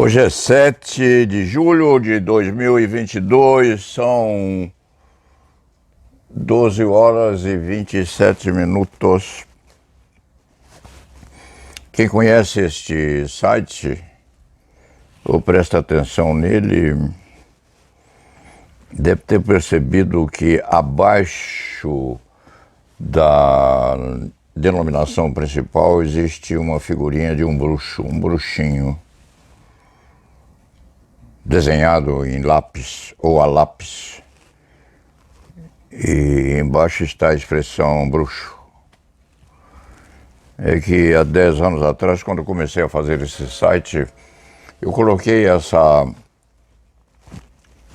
Hoje é 7 de julho de 2022, são 12 horas e 27 minutos. Quem conhece este site, ou presta atenção nele, deve ter percebido que abaixo da denominação principal existe uma figurinha de um bruxo, um bruxinho, desenhado em lápis ou a lápis, e embaixo está a expressão bruxo. É que há 10 anos atrás, quando eu comecei a fazer esse site, eu coloquei essa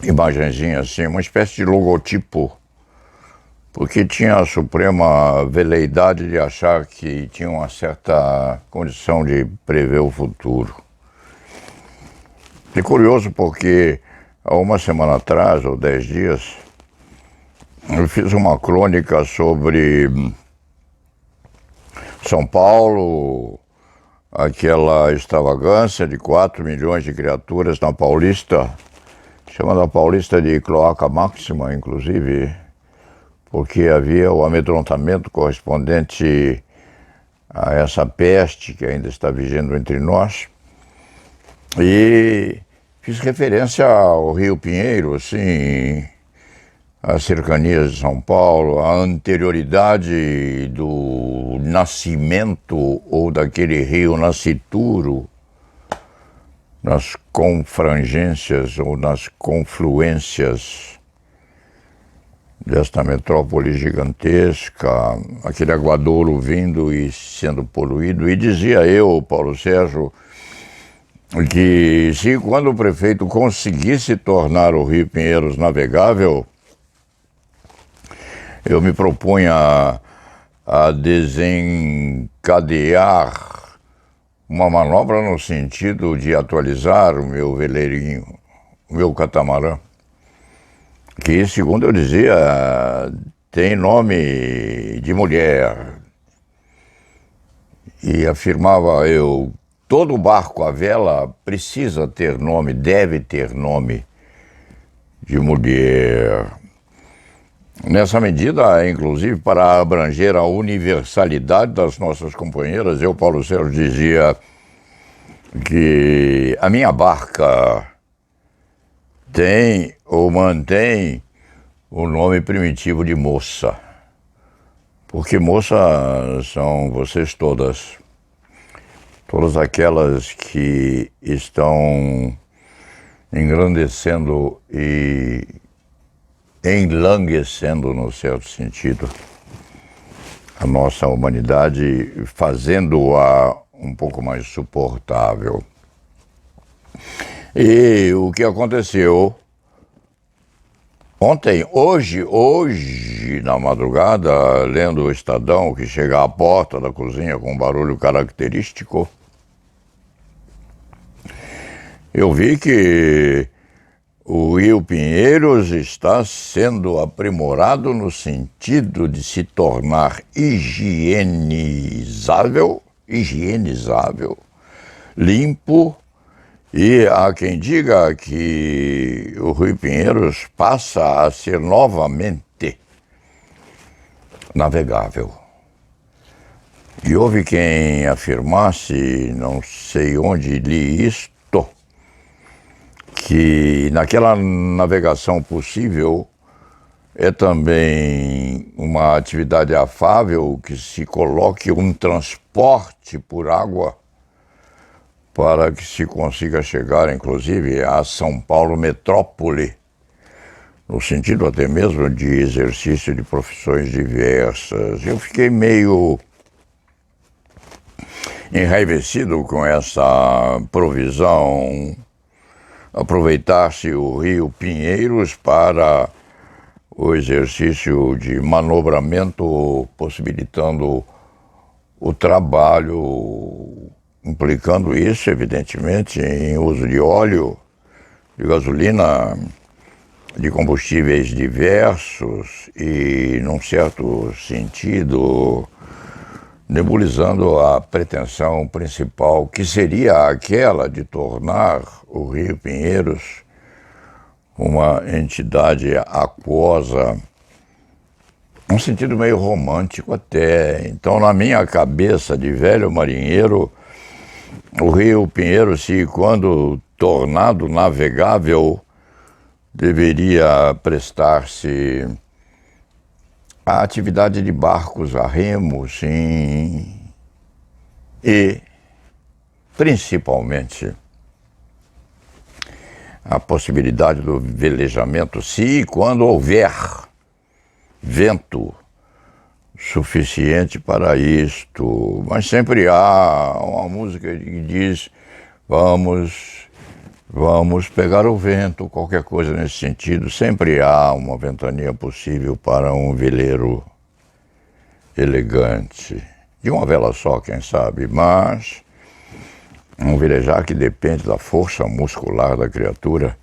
imagenzinha assim, uma espécie de logotipo, porque tinha a suprema veleidade de achar que tinha uma certa condição de prever o futuro. É curioso porque há uma semana atrás, ou 10 dias, eu fiz uma crônica sobre São Paulo, aquela extravagância de 4 milhões de criaturas na Paulista, chamando a Paulista de cloaca máxima, inclusive, porque havia o amedrontamento correspondente a essa peste que ainda está vigendo entre nós. E fiz referência ao Rio Pinheiro, assim, às cercanias de São Paulo, à anterioridade do nascimento ou daquele rio nascituro nas confrangências ou nas confluências desta metrópole gigantesca, aquele aguadouro vindo e sendo poluído. E dizia eu, Paulo Sérgio, que se quando o prefeito conseguisse tornar o Rio Pinheiros navegável, eu me propunha a desencadear uma manobra no sentido de atualizar o meu veleirinho, o meu catamarã, que, segundo eu dizia, tem nome de mulher. E afirmava eu, todo barco à vela precisa ter nome, deve ter nome de mulher. Nessa medida, inclusive, para abranger a universalidade das nossas companheiras, eu, Paulo Sérgio, dizia que a minha barca tem ou mantém o nome primitivo de moça, porque moça são vocês todas aquelas que estão engrandecendo e enlanguecendo, no certo sentido, a nossa humanidade, fazendo-a um pouco mais suportável. E o que aconteceu ontem, hoje na madrugada, lendo o Estadão, que chega à porta da cozinha com um barulho característico, eu vi que o Rio Pinheiros está sendo aprimorado no sentido de se tornar higienizável, limpo, e há quem diga que o Rio Pinheiros passa a ser novamente navegável. E houve quem afirmasse, não sei onde li isto, que naquela navegação possível é também uma atividade afável que se coloque um transporte por água para que se consiga chegar, inclusive, a São Paulo metrópole, no sentido até mesmo de exercício de profissões diversas. Eu fiquei meio enraivecido com essa provisão, aproveitar-se o Rio Pinheiros para o exercício de manobramento, possibilitando o trabalho, implicando isso, evidentemente, em uso de óleo, de gasolina, de combustíveis diversos e, num certo sentido, nebulizando a pretensão principal, que seria aquela de tornar o Rio Pinheiros uma entidade aquosa, um sentido meio romântico até. Então, na minha cabeça de velho marinheiro, o Rio Pinheiros, se quando tornado navegável, deveria prestar-se à atividade de barcos a remo, sim, e principalmente a possibilidade do velejamento, se e quando houver vento suficiente para isto. Mas sempre há uma música que diz: vamos pegar o vento, qualquer coisa nesse sentido. Sempre há uma ventania possível para um veleiro elegante, de uma vela só, quem sabe, mas um velejar que depende da força muscular da criatura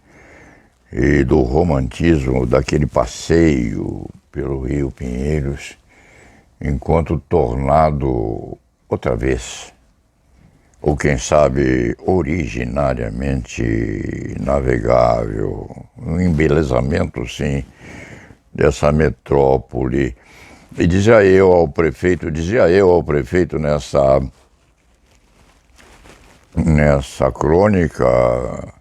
e do romantismo daquele passeio pelo Rio Pinheiros, enquanto tornado outra vez, ou quem sabe originariamente navegável, um embelezamento, sim, dessa metrópole. E dizia eu ao prefeito nessa crônica,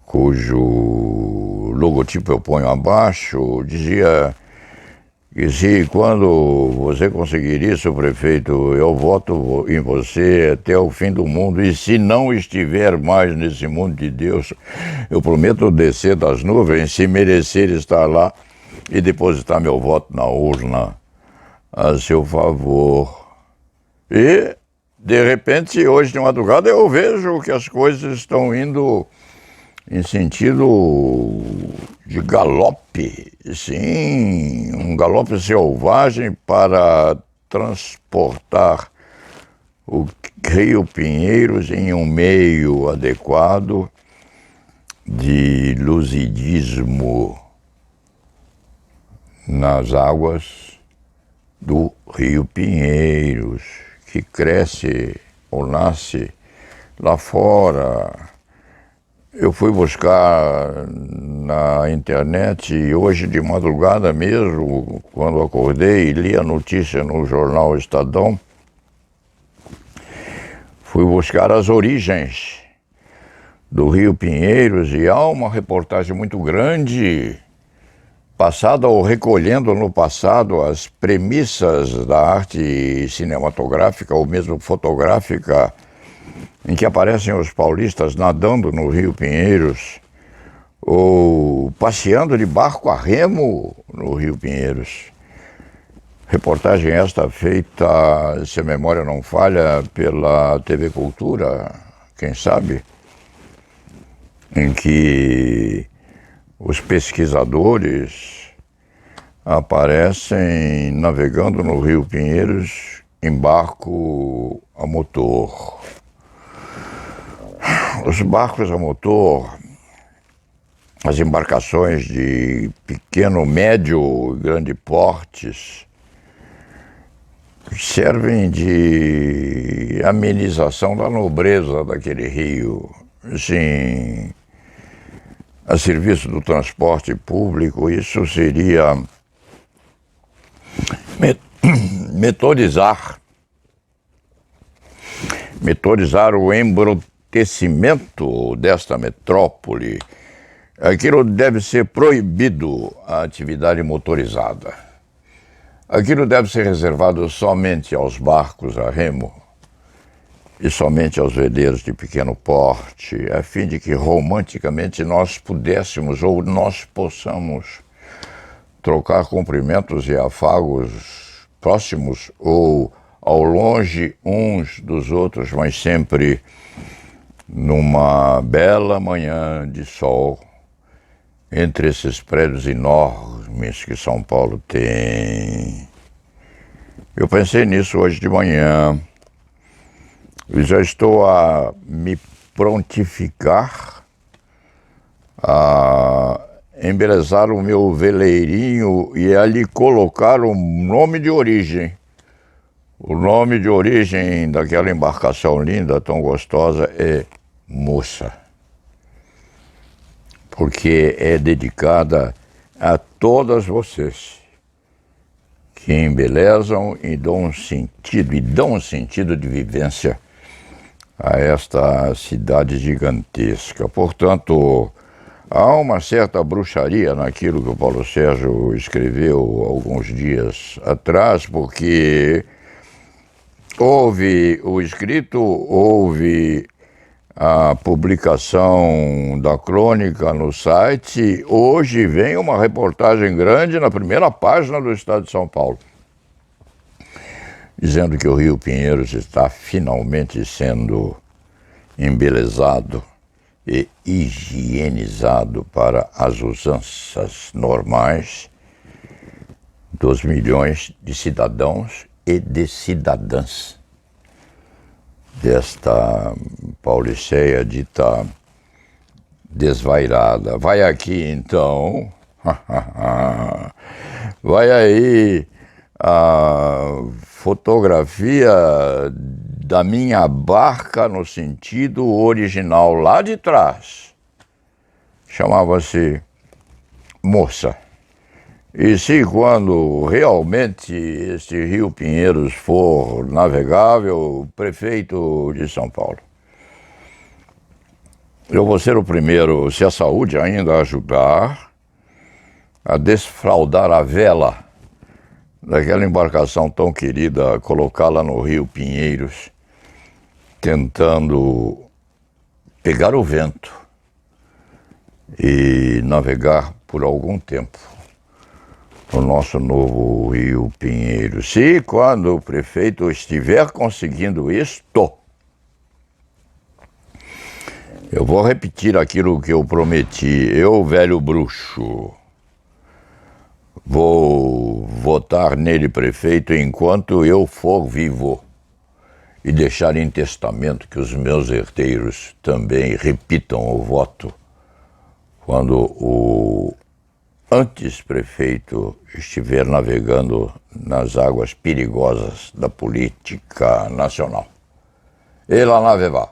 cujo logotipo eu ponho abaixo, dizia que se quando você conseguir isso, prefeito, eu voto em você até o fim do mundo, e se não estiver mais nesse mundo de Deus, eu prometo descer das nuvens, se merecer estar lá, e depositar meu voto na urna a seu favor. E, de repente, hoje de madrugada, eu vejo que as coisas estão indo em sentido de galope, sim, um galope selvagem para transportar o Rio Pinheiros em um meio adequado de lucidismo nas águas do Rio Pinheiros, que cresce ou nasce lá fora. Eu fui buscar na internet hoje de madrugada mesmo, quando acordei e li a notícia no jornal Estadão, fui buscar as origens do Rio Pinheiros e há uma reportagem muito grande, passada ou recolhendo no passado as premissas da arte cinematográfica ou mesmo fotográfica, em que aparecem os paulistas nadando no Rio Pinheiros ou passeando de barco a remo no Rio Pinheiros. Reportagem esta feita, se a memória não falha, pela TV Cultura, quem sabe, em que os pesquisadores aparecem navegando no Rio Pinheiros em barco a motor. Os barcos a motor, as embarcações de pequeno, médio e grande portes, servem de amenização da nobreza daquele rio, sim, a serviço do transporte público. Isso seria metodizar o embrutecimento desta metrópole. Aquilo deve ser proibido, a atividade motorizada. Aquilo deve ser reservado somente aos barcos a remo e somente aos veleiros de pequeno porte, a fim de que romanticamente nós pudéssemos ou nós possamos trocar cumprimentos e afagos próximos ou ao longe uns dos outros, mas sempre numa bela manhã de sol, entre esses prédios enormes que São Paulo tem. Eu pensei nisso hoje de manhã e já estou a me prontificar a embelezar o meu veleirinho e a lhe colocar um nome de origem, O nome de origem daquela embarcação linda, tão gostosa, é Moça, porque é dedicada a todas vocês que embelezam e dão um sentido de vivência a esta cidade gigantesca. Portanto, há uma certa bruxaria naquilo que o Paulo Sérgio escreveu alguns dias atrás, porque houve o escrito, houve a publicação da crônica no site. Hoje vem uma reportagem grande na primeira página do Estado de São Paulo, dizendo que o Rio Pinheiros está finalmente sendo embelezado e higienizado para as usanças normais dos milhões de cidadãos e de cidadãs desta Pauliceia dita desvairada. Vai aqui então, vai aí a fotografia da minha barca no sentido original, lá de trás. Chamava-se Moça. E se quando realmente este Rio Pinheiros for navegável, prefeito de São Paulo, eu vou ser o primeiro, se a saúde ainda ajudar, a desfraldar a vela daquela embarcação tão querida, colocá-la no Rio Pinheiros, tentando pegar o vento e navegar por algum tempo no nosso novo Rio Pinheiros. Se quando o prefeito estiver conseguindo isto, eu vou repetir aquilo que eu prometi. Eu, velho bruxo, vou votar nele prefeito enquanto eu for vivo e deixar em testamento que os meus herdeiros também repitam o voto quando o antes prefeito estiver navegando nas águas perigosas da política nacional. E lá nave vá.